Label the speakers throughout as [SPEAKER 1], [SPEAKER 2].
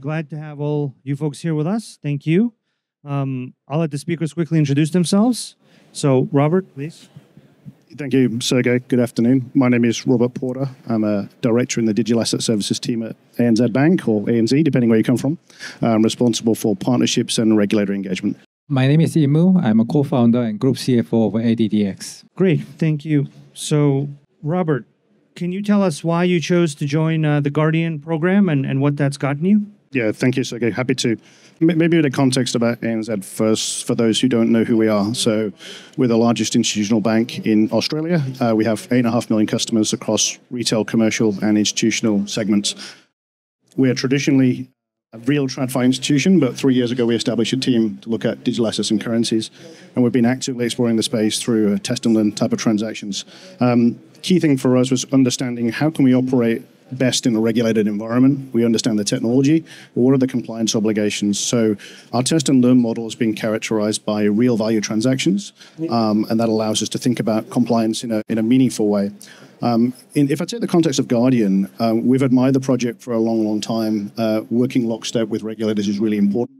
[SPEAKER 1] Glad to have all you folks here with us. Thank you. I'll let the speakers quickly introduce themselves. So, Robert, please.
[SPEAKER 2] Thank you, Sergey. Good afternoon. My name is Robert Porter. I'm a director in the Digital Asset Services team at ANZ Bank, or ANZ, depending where you come from. I'm responsible for partnerships and regulatory engagement.
[SPEAKER 3] My name is Inmoo. I'm a co-founder and group CFO of ADDX.
[SPEAKER 1] Great, thank you. So, Robert, can you tell us why you chose to join the Guardian program and what that's gotten you?
[SPEAKER 2] Yeah, thank you, Sergey. Happy to. Maybe a bit of context about ANZ first, for those who don't know who we are. So we're the largest institutional bank in Australia. We have 8.5 million customers across retail, commercial, and institutional segments. We are traditionally a real TradFi institution, but 3 years ago we established a team to look at digital assets and currencies, and we've been actively exploring the space through a test and learn type of transactions. Key thing for us was understanding how can we operate best in a regulated environment. We understand the technology, but what are the compliance obligations? So our test and learn model has been characterized by real value transactions, and that allows us to think about compliance in a meaningful way. If I take the context of Guardian, we've admired the project for a long, long time. Working lockstep with regulators is really important.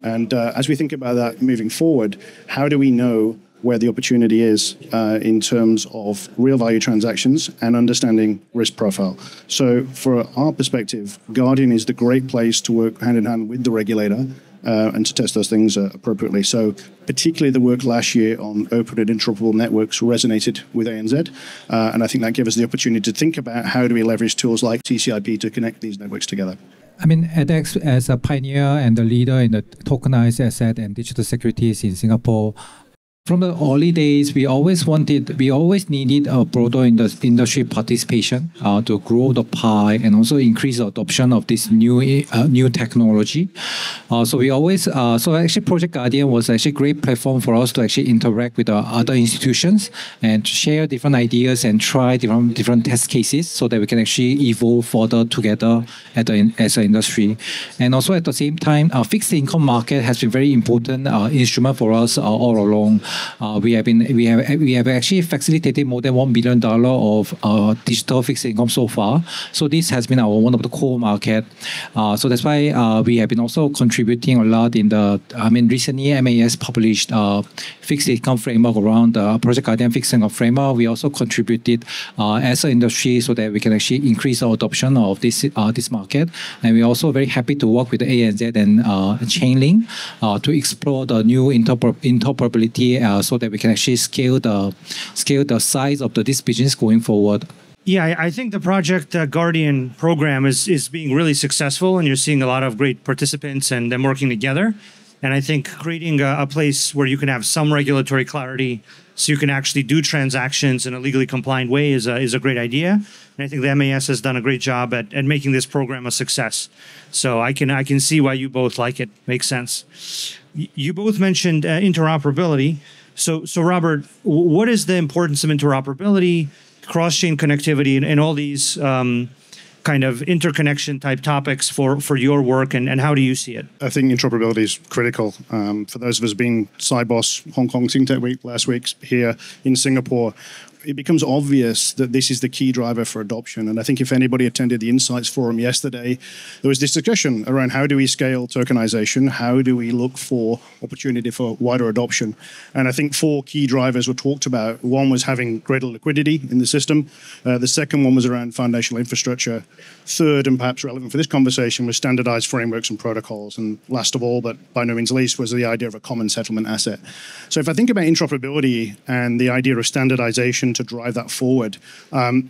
[SPEAKER 2] And as we think about that moving forward, how do we know where the opportunity is in terms of real value transactions and understanding risk profile? So for our perspective, Guardian is the great place to work hand in hand with the regulator and to test those things appropriately. So particularly the work last year on open and interoperable networks resonated with ANZ. And I think that gave us the opportunity to think about how do we leverage tools like TCIP to connect these networks together.
[SPEAKER 3] I mean, ADDX as a pioneer and a leader in the tokenized asset and digital securities in Singapore, from the early days, we always needed a broader industry participation to grow the pie and also increase the adoption of this new technology. So actually Project Guardian was actually a great platform for us to actually interact with other institutions and to share different ideas and try different test cases so that we can actually evolve further together as an industry. And also at the same time, our fixed income market has been very important instrument for us all along. We have actually facilitated more than $1 billion of digital fixed income so far. So this has been one of the core market. So that's why we have been also contributing a lot in recently MAS published fixed income framework around the Project Guardian fixed income framework. We also contributed as an industry so that we can actually increase our adoption of this market. And we're also very happy to work with the ANZ and Chainlink to explore the new interoperability so that we can actually scale the size of this business going forward.
[SPEAKER 1] Yeah, I think the Project Guardian program is being really successful, and you're seeing a lot of great participants and them working together. And I think creating a place where you can have some regulatory clarity so you can actually do transactions in a legally compliant way is a great idea. And I think the MAS has done a great job at making this program a success. So I can see why you both like it. Makes sense. You both mentioned interoperability. So Robert, what is the importance of interoperability, cross-chain connectivity, and all these kind of interconnection type topics for your work, and how do you see it?
[SPEAKER 2] I think interoperability is critical. For those of us being SIBOS Hong Kong FinTech Week last week here in Singapore, it becomes obvious that this is the key driver for adoption. And I think if anybody attended the Insights Forum yesterday, there was this discussion around how do we scale tokenization? How do we look for opportunity for wider adoption? And I think 4 key drivers were talked about. One was having greater liquidity in the system. The second one was around foundational infrastructure. Third, and perhaps relevant for this conversation, was standardized frameworks and protocols. And last of all, but by no means least, was the idea of a common settlement asset. So if I think about interoperability and the idea of standardization to drive that forward,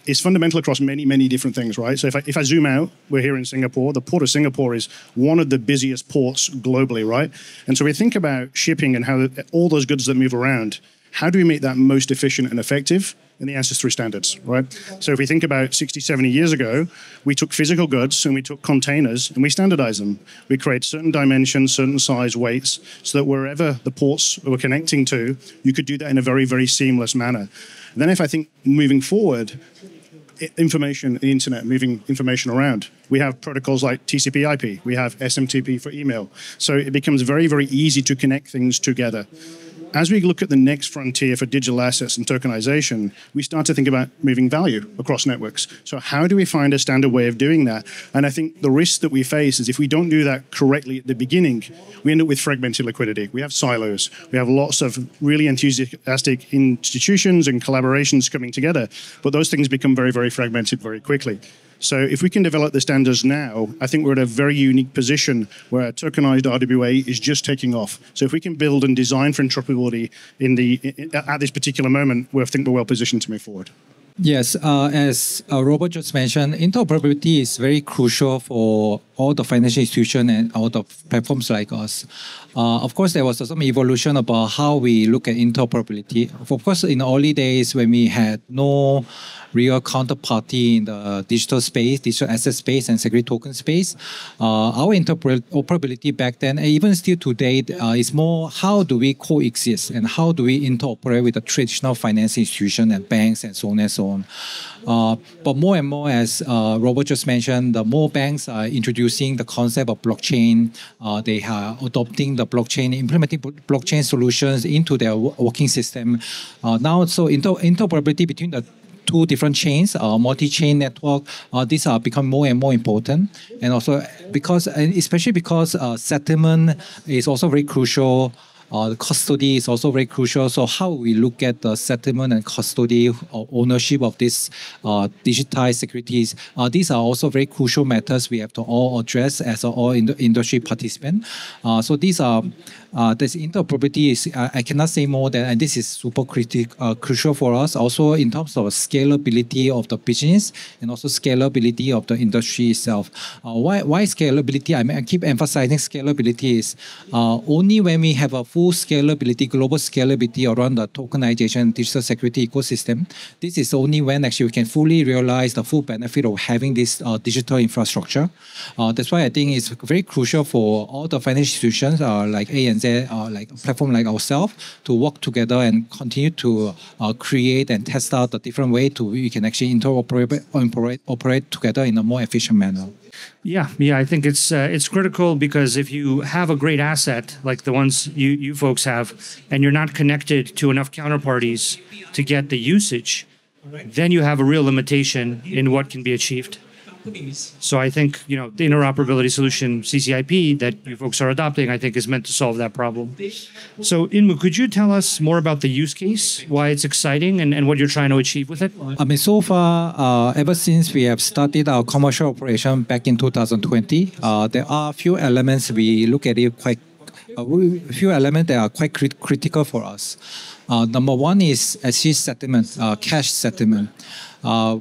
[SPEAKER 2] is fundamental across many, many different things, right? So if I zoom out, we're here in Singapore. The port of Singapore is one of the busiest ports globally, right? And so we think about shipping and how all those goods that move around, how do we make that most efficient and effective? And the answer is through standards, right? So if we think about 60, 70 years ago, we took physical goods and we took containers and we standardized them. We create certain dimensions, certain size, weights, so that wherever the ports were connecting to, you could do that in a very, very seamless manner. And then if I think moving forward, information, the internet, moving information around. We have protocols like TCP/IP. We have SMTP for email. So it becomes very, very easy to connect things together. as we look at the next frontier for digital assets and tokenization, we start to think about moving value across networks. So how do we find a standard way of doing that? And I think the risk that we face is if we don't do that correctly at the beginning, we end up with fragmented liquidity. We have silos. We have lots of really enthusiastic institutions and collaborations coming together, but those things become very, very fragmented very quickly. So if we can develop the standards now, I think we're at a very unique position where tokenized RWA is just taking off. So if we can build and design for interoperability at this particular moment, I think we're well positioned to move forward.
[SPEAKER 3] Yes, as Robert just mentioned, interoperability is very crucial for all the financial institutions and all the platforms like us. Of course, there was some evolution about how we look at interoperability. Of course, in the early days when we had no real counterparty in the digital space, digital asset space, and security token space, our interoperability back then, and even still today, is more how do we coexist and how do we interoperate with the traditional financial institution and banks and so on and so on. But more and more, as Robert just mentioned, the more banks are introducing the concept of blockchain. They are adopting the blockchain, implementing blockchain solutions into their working system. Now, so interoperability between the two different chains, multi-chain network, these are becoming more and more important. And also especially because settlement is also very crucial. The custody is also very crucial. So how we look at the settlement and custody or ownership of these digitized securities, these are also very crucial matters we have to all address as all industry participants. So these are this interoperability is I cannot say more than, and this is super crucial for us. Also in terms of scalability of the business and also scalability of the industry itself. Why scalability? I keep emphasizing scalability is only when we have a full scalability, global scalability around the tokenization digital security ecosystem. This is only when actually we can fully realize the full benefit of having this digital infrastructure. That's why I think it's very crucial for all the financial institutions like ANZ, like a platform like ourselves, to work together and continue to create and test out the different way we can actually operate together in a more efficient manner.
[SPEAKER 1] Yeah, I think it's critical because if you have a great asset like the ones you folks have, and you're not connected to enough counterparties to get the usage, then you have a real limitation in what can be achieved. So I think the interoperability solution CCIP that you folks are adopting, I think, is meant to solve that problem. So Inmoo, could you tell us more about the use case, why it's exciting, and what you're trying to achieve with it?
[SPEAKER 3] I mean, so far, ever since we have started our commercial operation back in 2020, there are a few elements we look at it quite. A few elements that are quite critical for us. Number one is actually settlement, cash settlement.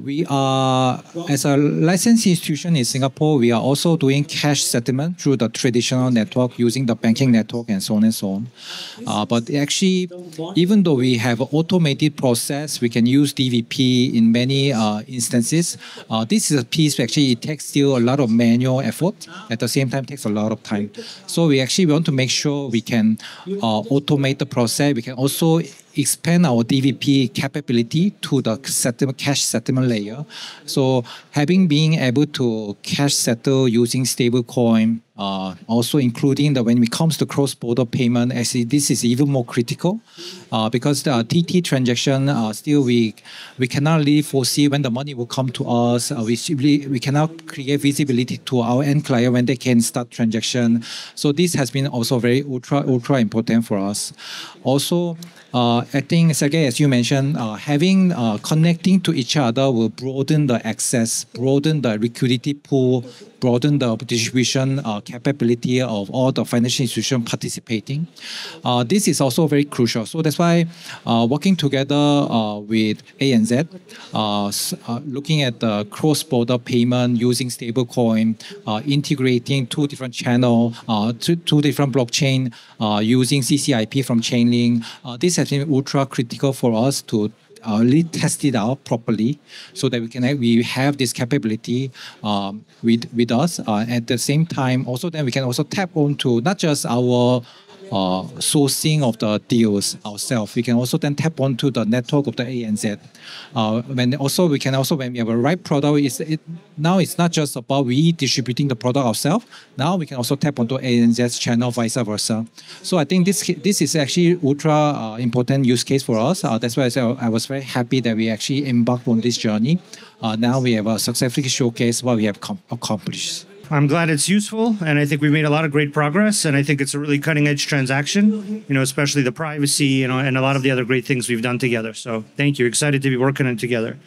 [SPEAKER 3] We are, as a licensed institution in Singapore, we are also doing cash settlement through the traditional network using the banking network and so on and so on. But actually, even though we have an automated process, we can use DVP in many instances. This is a piece actually it takes still a lot of manual effort. At the same time, takes a lot of time. So we actually want to make sure we can automate the process. We can also expand our DVP capability to the cash settlement layer. So being able to cash settle using stablecoin, also including when it comes to cross-border payment, actually this is even more critical because the TT transaction still we cannot really foresee when the money will come to us. We cannot create visibility to our end client when they can start transaction. So this has been also very ultra important for us. Also, I think, Sergey, as you mentioned, connecting to each other will broaden the access, broaden the liquidity pool, broaden the distribution capability of all the financial institutions participating. This is also very crucial. So that's why working together with ANZ, looking at the cross-border payment using stablecoin, integrating two different channels, two different blockchain using CCIP from Chainlink. This has been ultra critical for us to really test it out properly so that we have this capability with us. At the same time, also then we can also tap onto not just our sourcing of the deals ourselves. We can also then tap onto the network of the ANZ. When we have a right product, now it's not just about we distributing the product ourselves. Now we can also tap onto ANZ's channel, vice versa. So I think this is actually ultra important use case for us. That's why I was very happy that we actually embarked on this journey. Now we have successfully showcased what we have accomplished.
[SPEAKER 1] I'm glad it's useful, and I think we made a lot of great progress, and I think it's a really cutting-edge transaction, especially the privacy, and a lot of the other great things we've done together. So thank you. Excited to be working on it together.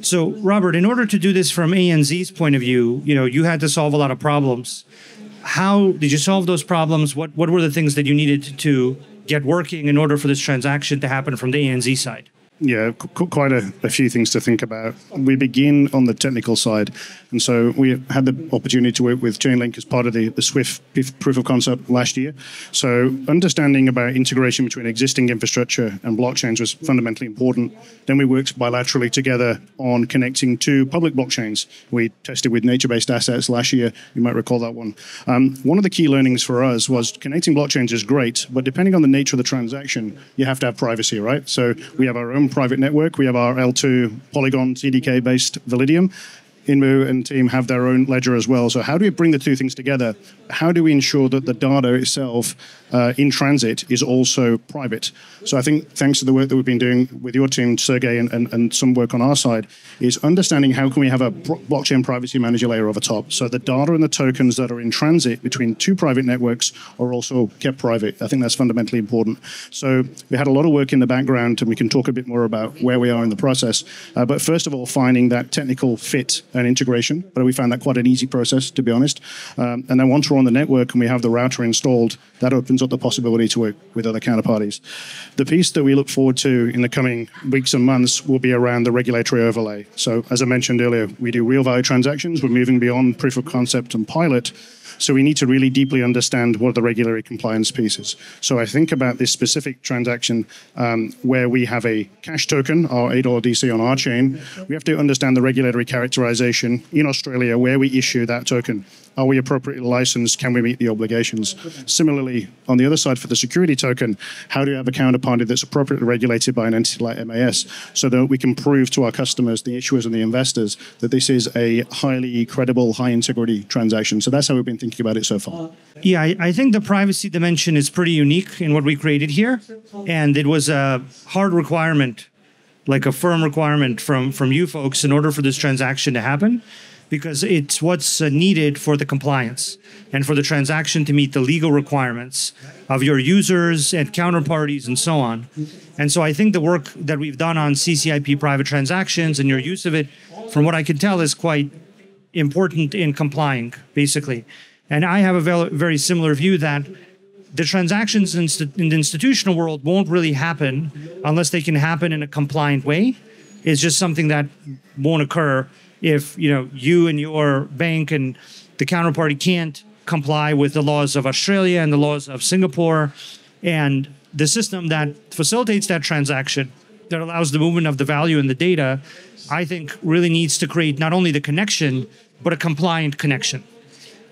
[SPEAKER 1] So, Robert, in order to do this from ANZ's point of view, you had to solve a lot of problems. How did you solve those problems? What were the things that you needed to get working in order for this transaction to happen from the ANZ side?
[SPEAKER 2] Yeah, quite a few things to think about. We begin on the technical side. And so we had the opportunity to work with Chainlink as part of the Swift proof of concept last year. So understanding about integration between existing infrastructure and blockchains was fundamentally important. Then we worked bilaterally together on connecting two public blockchains. We tested with nature-based assets last year. You might recall that one. One of the key learnings for us was connecting blockchains is great, but depending on the nature of the transaction, you have to have privacy, right? So we have our own private network. We have our L2 Polygon CDK-based Validium. Inmoo and team have their own ledger as well. So how do we bring the two things together? How do we ensure that the data itself in transit is also private? So I think thanks to the work that we've been doing with your team, Sergey, and some work on our side, is understanding how can we have a blockchain privacy manager layer over top. So the data and the tokens that are in transit between two private networks are also kept private. I think that's fundamentally important. So we had a lot of work in the background, and we can talk a bit more about where we are in the process. But first of all, finding that technical fit and integration, but we found that quite an easy process, to be honest. And then once we're on the network and we have the router installed, that opens up the possibility to work with other counterparties. The piece that we look forward to in the coming weeks and months will be around the regulatory overlay. So as I mentioned earlier, we do real value transactions. We're moving beyond proof of concept and pilot. So we need to really deeply understand what are the regulatory compliance pieces. So I think about this specific transaction where we have a cash token, our ADDX on our chain. We have to understand the regulatory characterization in Australia where we issue that token. Are we appropriately licensed? Can we meet the obligations? Similarly, on the other side, for the security token, how do you have a counterparty that's appropriately regulated by an entity like MAS so that we can prove to our customers, the issuers and the investors, that this is a highly credible, high integrity transaction? So that's how we've been thinking about it so far.
[SPEAKER 1] Yeah, I think the privacy dimension is pretty unique in what we created here. And it was a hard requirement, like a firm requirement from you folks in order for this transaction to happen, because it's what's needed for the compliance and for the transaction to meet the legal requirements of your users and counterparties and so on. And so I think the work that we've done on CCIP private transactions and your use of it, from what I can tell, is quite important in complying, basically. And I have a very similar view that the transactions in the institutional world won't really happen unless they can happen in a compliant way. It's just something that won't occur if you and your bank and the counterparty can't comply with the laws of Australia and the laws of Singapore. And the system that facilitates that transaction, that allows the movement of the value and the data, I think really needs to create not only the connection, but a compliant connection.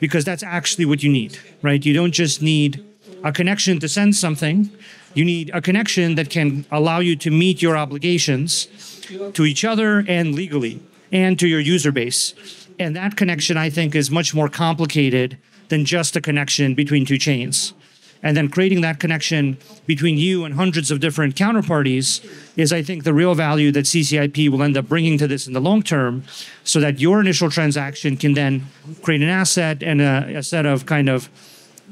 [SPEAKER 1] Because that's actually what you need, right? You don't just need a connection to send something. You need a connection that can allow you to meet your obligations to each other and legally, and to your user base. And that connection, I think, is much more complicated than just a connection between two chains. And then creating that connection between you and hundreds of different counterparties is, I think, the real value that CCIP will end up bringing to this in the long term, so that your initial transaction can then create an asset and a set of kind of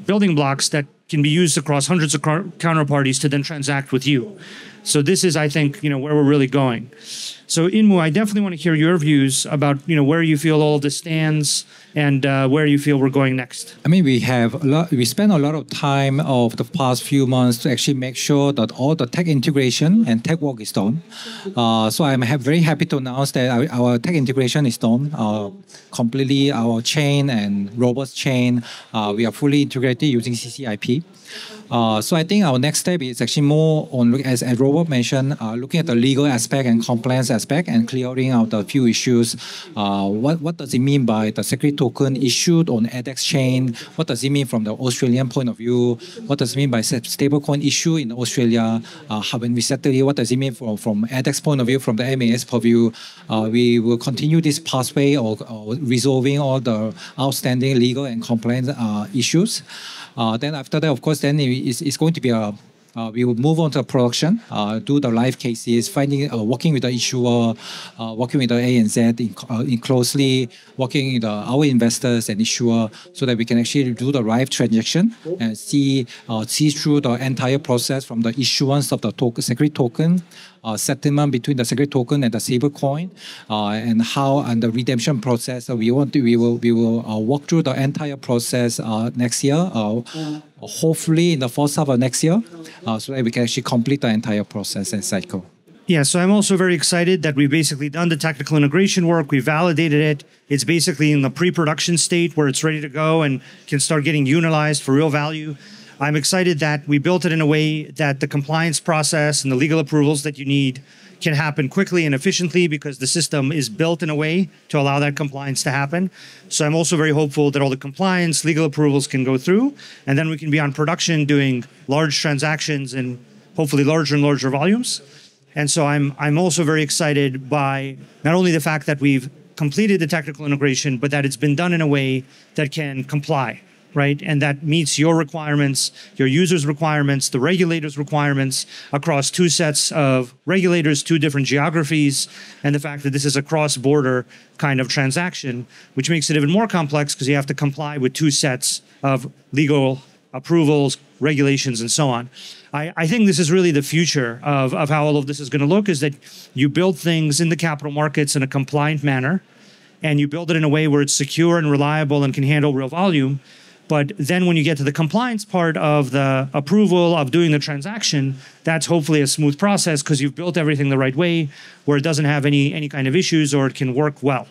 [SPEAKER 1] building blocks that can be used across hundreds of counterparties to then transact with you. So this is, I think, where we're really going. So Inmoo, I definitely want to hear your views about, where you feel all this stands and where you feel we're going next.
[SPEAKER 3] I mean, we spent a lot of time of the past few months to actually make sure that all the tech integration and tech work is done. So I'm very happy to announce that our tech integration is done completely. Our chain and robust chain, we are fully integrated using CCIP. So I think our next step is actually more on, as Robert mentioned, looking at the legal aspect and compliance aspect and clearing out a few issues. What does it mean by the security token issued on ADDX chain? What does it mean from the Australian point of view? What does it mean by stablecoin issue in Australia? When we settle it, what does it mean from ADDX point of view, from the MAS point of view? We will continue this pathway of resolving all the outstanding legal and compliance issues. Then after that, of course, then it's going to be we will move on to production, do the live cases, working with the issuer, working with the ANZ in closely, working with our investors and issuer, so that we can actually do the live transaction and see through the entire process from the issuance of the security token, settlement between the security token and the stablecoin, and the redemption process. We will walk through the entire process next year, hopefully in the first half of next year, so that we can actually complete the entire process and cycle.
[SPEAKER 1] Yeah, so I'm also very excited that we've basically done the technical integration work. We validated it. It's basically in the pre-production state where it's ready to go and can start getting utilized for real value. I'm excited that we built it in a way that the compliance process and the legal approvals that you need can happen quickly and efficiently because the system is built in a way to allow that compliance to happen. So I'm also very hopeful that all the compliance, legal approvals can go through, and then we can be on production doing large transactions and hopefully larger and larger volumes. And so I'm also very excited by not only the fact that we've completed the technical integration, but that it's been done in a way that can comply, right? And that meets your requirements, your users' requirements, the regulators' requirements across two sets of regulators, two different geographies, and the fact that this is a cross-border kind of transaction, which makes it even more complex because you have to comply with two sets of legal approvals, regulations, and so on. I think this is really the future of how all of this is going to look, is that you build things in the capital markets in a compliant manner, and you build it in a way where it's secure and reliable and can handle real volume. But then when you get to the compliance part of the approval of doing the transaction, that's hopefully a smooth process because you've built everything the right way where it doesn't have any kind of issues or it can work well.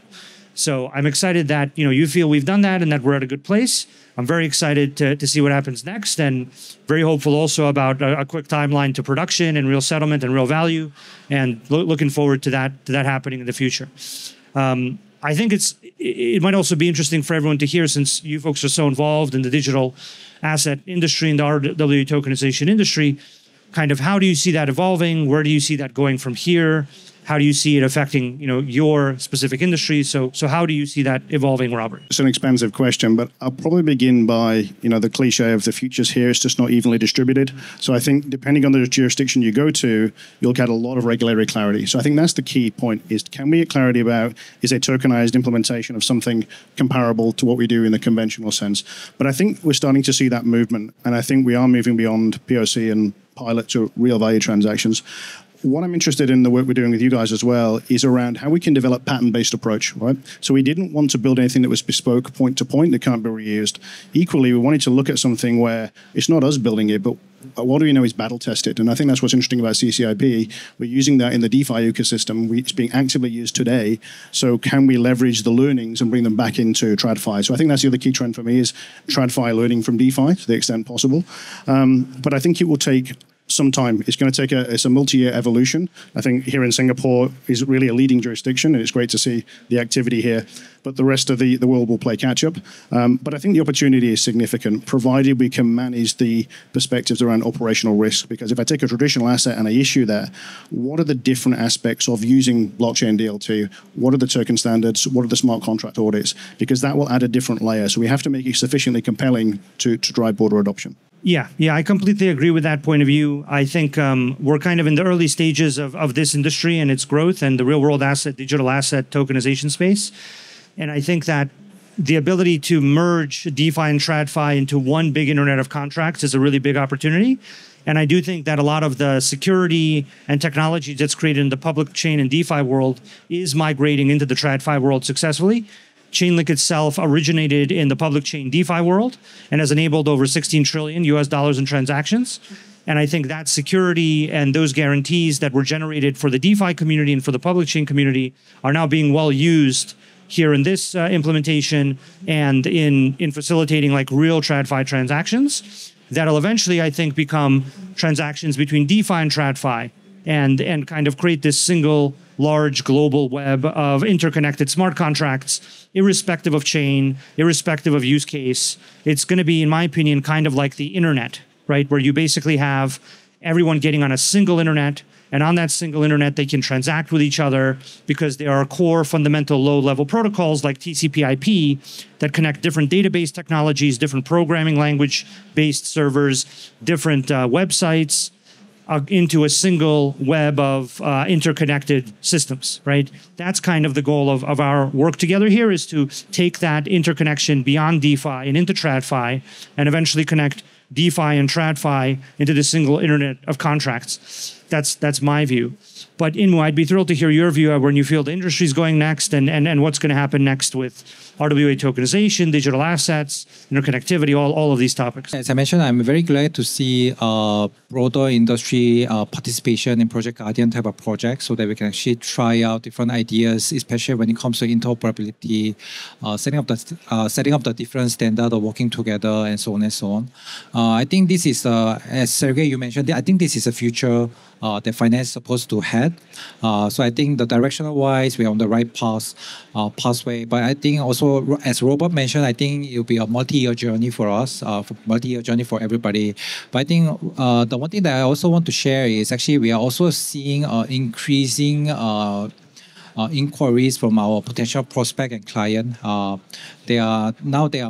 [SPEAKER 1] So I'm excited that you feel we've done that and that we're at a good place. I'm very excited to see what happens next, and very hopeful also about a quick timeline to production and real settlement and real value, and looking forward to that happening in the future. I think it might also be interesting for everyone to hear, since you folks are so involved in the digital asset industry and the RW tokenization industry, kind of how do you see that evolving? Where do you see that going from here? How do you see it affecting, your specific industry? So how do you see that evolving, Robert?
[SPEAKER 2] It's an expansive question, but I'll probably begin by, the cliche of the future's here. It's just not evenly distributed. So I think depending on the jurisdiction you go to, you'll get a lot of regulatory clarity. So I think that's the key point, is can we get clarity about, is a tokenized implementation of something comparable to what we do in the conventional sense? But I think we're starting to see that movement, and I think we are moving beyond POC and pilot to real value transactions. What I'm interested in the work we're doing with you guys as well is around how we can develop pattern-based approach, right? So we didn't want to build anything that was bespoke point to point that can't be reused. Equally, we wanted to look at something where it's not us building it, but what do we know is battle tested? And I think that's what's interesting about CCIP. We're using that in the DeFi ecosystem. It's being actively used today. So can we leverage the learnings and bring them back into TradFi? So I think that's the other key trend for me, is TradFi learning from DeFi to the extent possible. But I think it will take some time. It's going to take it's a multi-year evolution. I think here in Singapore is really a leading jurisdiction, and it's great to see the activity here. But the rest of the world will play catch up. But I think the opportunity is significant, provided we can manage the perspectives around operational risk. Because if I take a traditional asset and I issue that, what are the different aspects of using blockchain DLT? What are the token standards? What are the smart contract audits? Because that will add a different layer. So we have to make it sufficiently compelling to drive broader adoption.
[SPEAKER 1] Yeah, I completely agree with that point of view. I think we're kind of in the early stages of this industry and its growth and the real world asset, digital asset tokenization space. And I think that the ability to merge DeFi and TradFi into one big internet of contracts is a really big opportunity. And I do think that a lot of the security and technology that's created in the public chain and DeFi world is migrating into the TradFi world successfully. Chainlink itself originated in the public chain DeFi world and has enabled over $16 trillion in transactions. And I think that security and those guarantees that were generated for the DeFi community and for the public chain community are now being well used here in this implementation and in facilitating like real TradFi transactions. That'll eventually, I think, become transactions between DeFi and TradFi and kind of create this single large global web of interconnected smart contracts, irrespective of chain, irrespective of use case. It's going to be, in my opinion, kind of like the internet, right? Where you basically have everyone getting on a single internet, and on that single internet, they can transact with each other because there are core fundamental low-level protocols like TCP/IP that connect different database technologies, different programming language-based servers, different websites, into a single web of interconnected systems, right? That's kind of the goal of our work together here, is to take that interconnection beyond DeFi and into TradFi and eventually connect DeFi and TradFi into the single internet of contracts. That's my view. But Inmoo, I'd be thrilled to hear your view of where you feel the industry is going next and what's going to happen next with RWA tokenization, digital assets, interconnectivity, all of these topics.
[SPEAKER 3] As I mentioned, I'm very glad to see broader industry participation in Project Guardian type of projects so that we can actually try out different ideas, especially when it comes to interoperability, setting up the different standard of working together and so on and so on. I think this is, as Sergey, you mentioned, I think this is a future that finance is supposed to head. So I think the directional wise, we're on the right pathway. But I think also, as Robert mentioned, I think it'll be a multi-year journey for us, multi-year journey for everybody. But I think the one thing that I also want to share is actually we are also seeing increasing inquiries from our potential prospect and client. They are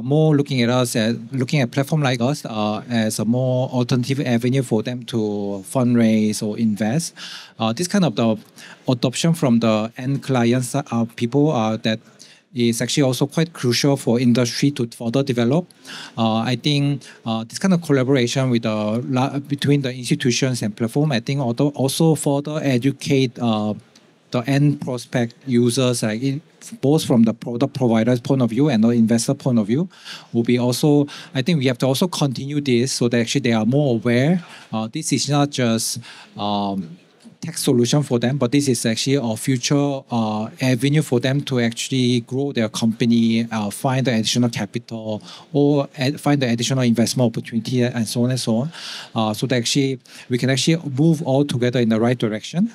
[SPEAKER 3] more looking at us looking at platform like us as a more alternative avenue for them to fundraise or invest. This kind of the adoption from the end clients people that is actually also quite crucial for industry to further develop. I think this kind of collaboration with between the institutions and platform, I think also further educate the end prospect users, both from the product provider's point of view and the investor point of view, will be also, I think we have to also continue this so that actually they are more aware. This is not just tech solution for them, but this is actually a future avenue for them to actually grow their company, find the additional capital, or find the additional investment opportunity, and so on and so on. So that actually we can actually move all together in the right direction.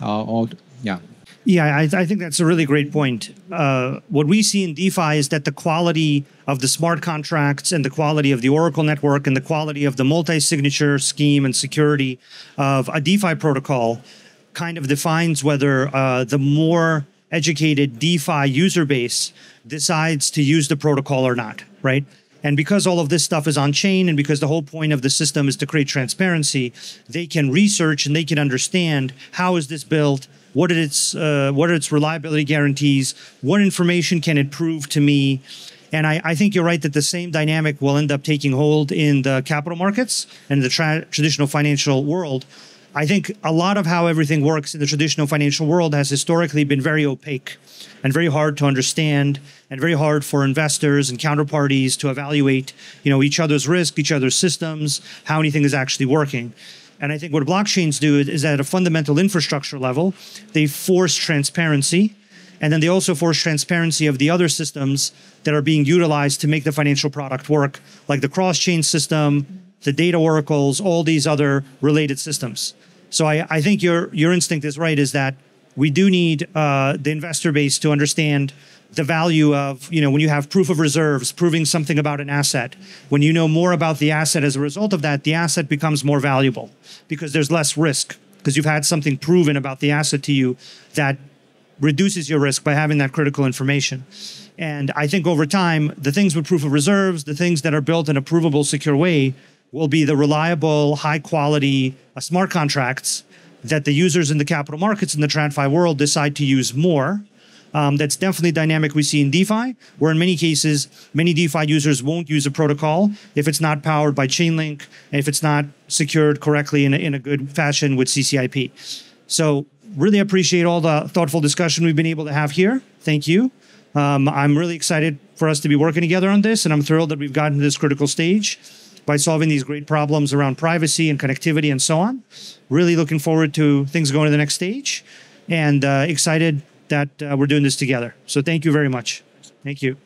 [SPEAKER 1] Yeah, I think that's a really great point. What we see in DeFi is that the quality of the smart contracts and the quality of the Oracle network and the quality of the multi-signature scheme and security of a DeFi protocol kind of defines whether the more educated DeFi user base decides to use the protocol or not, right? And because all of this stuff is on chain and because the whole point of the system is to create transparency, they can research and they can understand how is this built, what are its reliability guarantees, what information can it prove to me. And I think you're right that the same dynamic will end up taking hold in the capital markets and the traditional financial world. I think a lot of how everything works in the traditional financial world has historically been very opaque and very hard to understand and very hard for investors and counterparties to evaluate, each other's risk, each other's systems, how anything is actually working. And I think what blockchains do is at a fundamental infrastructure level, they force transparency. And then they also force transparency of the other systems that are being utilized to make the financial product work, like the cross-chain system, the data oracles, all these other related systems. So I think your instinct is right, is that we do need the investor base to understand the value of, when you have proof of reserves, proving something about an asset. When you know more about the asset as a result of that, the asset becomes more valuable because there's less risk, because you've had something proven about the asset to you that reduces your risk by having that critical information. And I think over time, the things with proof of reserves, the things that are built in a provable, secure way, will be the reliable, high-quality smart contracts that the users in the capital markets in the TradFi world decide to use more. That's definitely a dynamic we see in DeFi, where in many cases, many DeFi users won't use a protocol if it's not powered by Chainlink, and if it's not secured correctly in a good fashion with CCIP. So really appreciate all the thoughtful discussion we've been able to have here. Thank you. I'm really excited for us to be working together on this, and I'm thrilled that we've gotten to this critical stage by solving these great problems around privacy and connectivity and so on. Really looking forward to things going to the next stage, and excited that we're doing this together. So thank you very much. Thank you.